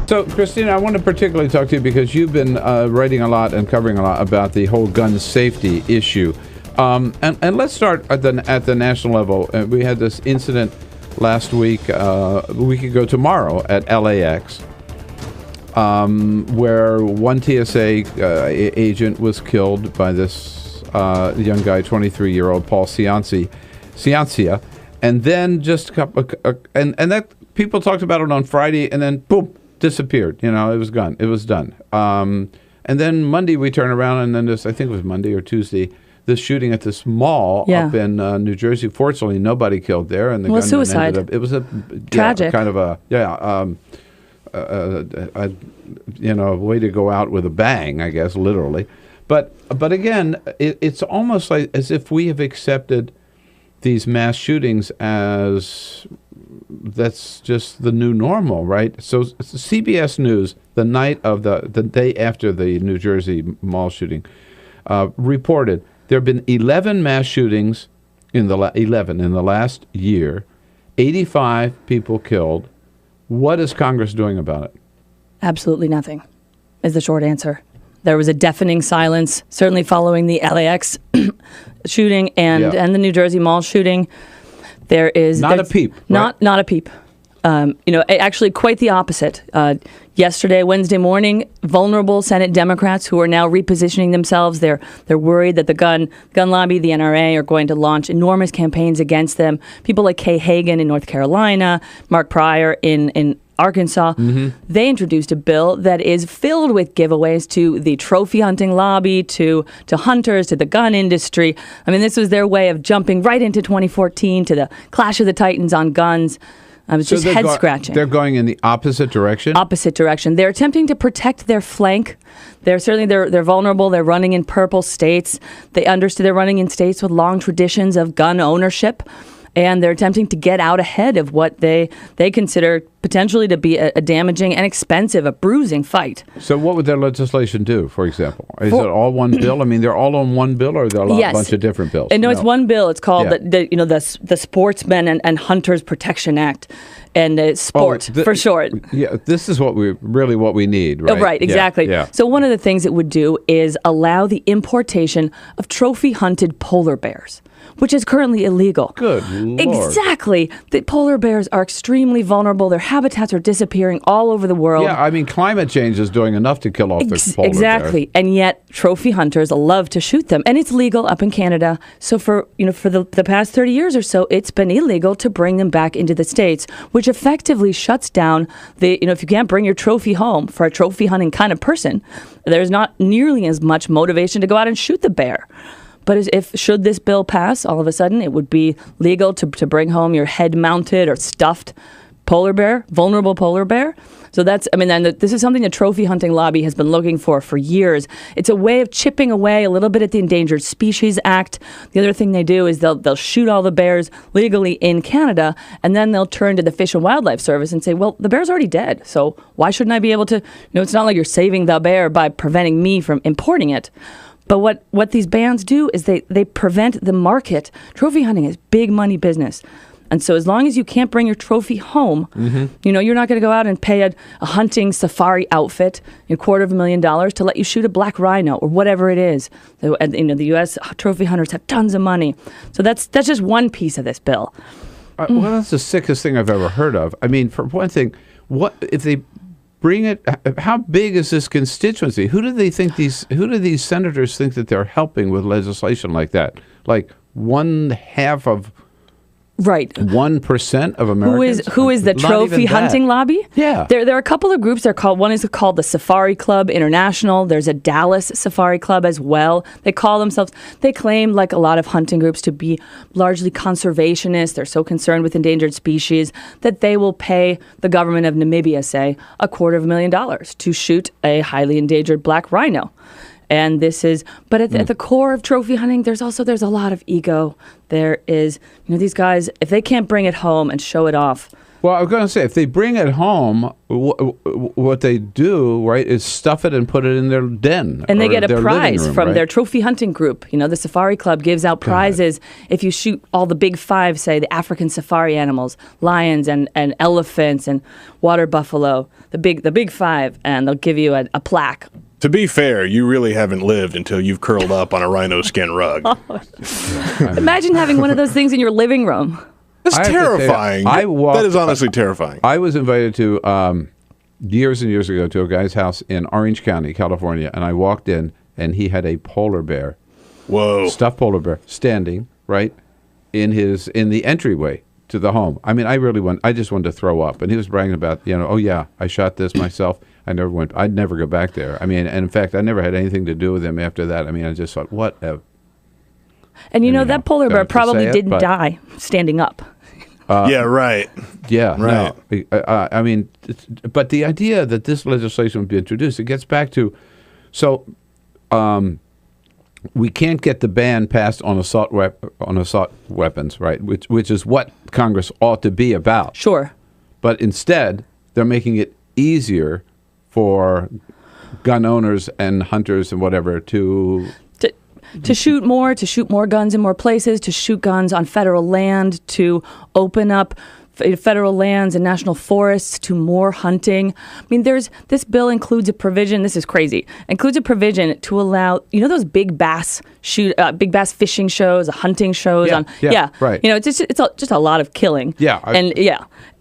So, Christina, I want to particularly talk to you because you've been writing a lot and covering a lot about the whole gun safety issue. And let's start at the national level. We had this incident last week, a week ago tomorrow, at LAX, where one TSA agent was killed by this young guy, 23-year-old Paul Ciancia, and then just a couple, and that people talked about it on Friday, and then boom, disappeared. It was gone. It was done. And then Monday we turn around, and then I think it was Monday or Tuesday, this shooting at this mall up in New Jersey. Fortunately, nobody killed there, and the gunman suicide. ended up. It was a tragic, kind of a way to go out with a bang, I guess, literally. But again, it's almost like as if we have accepted these mass shootings as that's just the new normal, right? So CBS News, the night of the day after the New Jersey mall shooting, reported there have been 11 mass shootings in the last year, 85 people killed. What is Congress doing about it? Absolutely nothing, is the short answer. There was a deafening silence, certainly following the LAX shooting and the New Jersey mall shooting. There is not a peep. Not a peep. Actually, quite the opposite. Yesterday, Wednesday morning, vulnerable Senate Democrats who are now repositioning themselves. They're worried that the gun lobby, the NRA, are going to launch enormous campaigns against them. People like Kay Hagan in North Carolina, Mark Pryor in Arkansas, they introduced a bill that is filled with giveaways to the trophy hunting lobby, to hunters, to the gun industry. I mean, this was their way of jumping right into 2014 to the Clash of the Titans on guns. I was just head-scratching. They're going in the opposite direction? Opposite direction. They're attempting to protect their flank. They're vulnerable. They're running in purple states. They're running in states with long traditions of gun ownership. And they're attempting to get out ahead of what they consider potentially to be a damaging and expensive, a bruising fight. So what would their legislation do, for example? Is it all one bill? I mean, they're all on one bill, or are there a bunch of different bills? No, it's one bill. It's called the Sportsmen and Hunters Protection Act. And sport, for short. Yeah, this is what we need, right? Oh, right, exactly. Yeah. So one of the things it would do is allow the importation of trophy-hunted polar bears, which is currently illegal. Good Lord. Exactly. The polar bears are extremely vulnerable. Their habitats are disappearing all over the world. Yeah, I mean, climate change is doing enough to kill off the polar Exactly. bears. And yet, trophy hunters love to shoot them. And it's legal up in Canada. So for the past 30 years or so, it's been illegal to bring them back into the States, which effectively shuts down if you can't bring your trophy home for a trophy hunting kind of person, there's not nearly as much motivation to go out and shoot the bear. But should this bill pass, all of a sudden it would be legal to bring home your head-mounted or stuffed polar bear, vulnerable polar bear. So this is something the trophy hunting lobby has been looking for years. It's a way of chipping away a little bit at the Endangered Species Act. The other thing they do is they'll shoot all the bears legally in Canada, and then they'll turn to the Fish and Wildlife Service and say, well, the bear's already dead, so why shouldn't I be able to, it's not like you're saving the bear by preventing me from importing it. But what these bans do is they prevent the market. Trophy hunting is big money business. And so as long as you can't bring your trophy home, you're not going to go out and pay a hunting safari outfit $250,000 to let you shoot a black rhino or whatever it is. And the U.S. trophy hunters have tons of money. So that's just one piece of this bill. Well, that's the sickest thing I've ever heard of. I mean, for one thing, what if they bring it? How big is this constituency? Who do these senators think that they're helping with legislation like that? Like 1/2 of Right. 1% of Americans? Who is the trophy hunting lobby? Yeah. There are a couple of groups. One is called the Safari Club International. There's a Dallas Safari Club as well. They claim, like a lot of hunting groups, to be largely conservationists. They're so concerned with endangered species that they will pay the government of Namibia, say, $250,000 to shoot a highly endangered black rhino. And but at the core of trophy hunting, there's a lot of ego. There is, these guys, if they can't bring it home and show it off. Well, I was going to say, if they bring it home, what they do, right, is stuff it and put it in their den. And they get a their prize living room, from right? their trophy hunting group. You know, the Safari Club gives out prizes if you shoot all the big five, say, the African safari animals, lions and elephants and water buffalo, the big five, and they'll give you a plaque. To be fair, you really haven't lived until you've curled up on a rhino skin rug. Imagine having one of those things in your living room. That's terrifying. That is honestly terrifying. I was invited to, years and years ago, to a guy's house in Orange County, California, and I walked in, and he had a polar bear, stuffed polar bear, standing right in the entryway to the home. I mean, I just wanted to throw up, and he was bragging about, oh yeah, I shot this myself. I'd never go back there. I mean, and in fact, I never had anything to do with him after that. I mean, I just thought, what a... And that polar bear probably didn't die standing up. Yeah, right. Yeah, right. No. I mean, but the idea that this legislation would be introduced, it gets back to, we can't get the ban passed on assault weapons, right? Which is what Congress ought to be about. Sure. But instead, they're making it easier for gun owners and hunters and whatever to shoot more guns in more places, to shoot guns on federal land, to open up federal lands and national forests to more hunting. I mean, this bill includes a provision. This is crazy. Includes a provision to allow those big bass fishing shows, hunting shows right. It's just a lot of killing.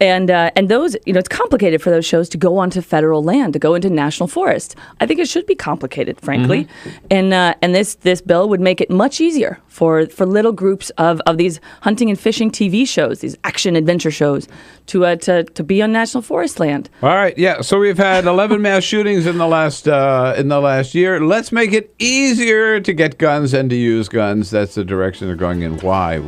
And those it's complicated for those shows to go onto federal land, to go into national forests. I think it should be complicated, frankly. Mm-hmm. And this bill would make it much easier for little groups of these hunting and fishing TV shows, these action adventure shows, to be on national forest land. All right, yeah. So we've had 11 mass shootings in the last year. Let's make it easier to get guns and to use guns. That's the direction they're going in. Why?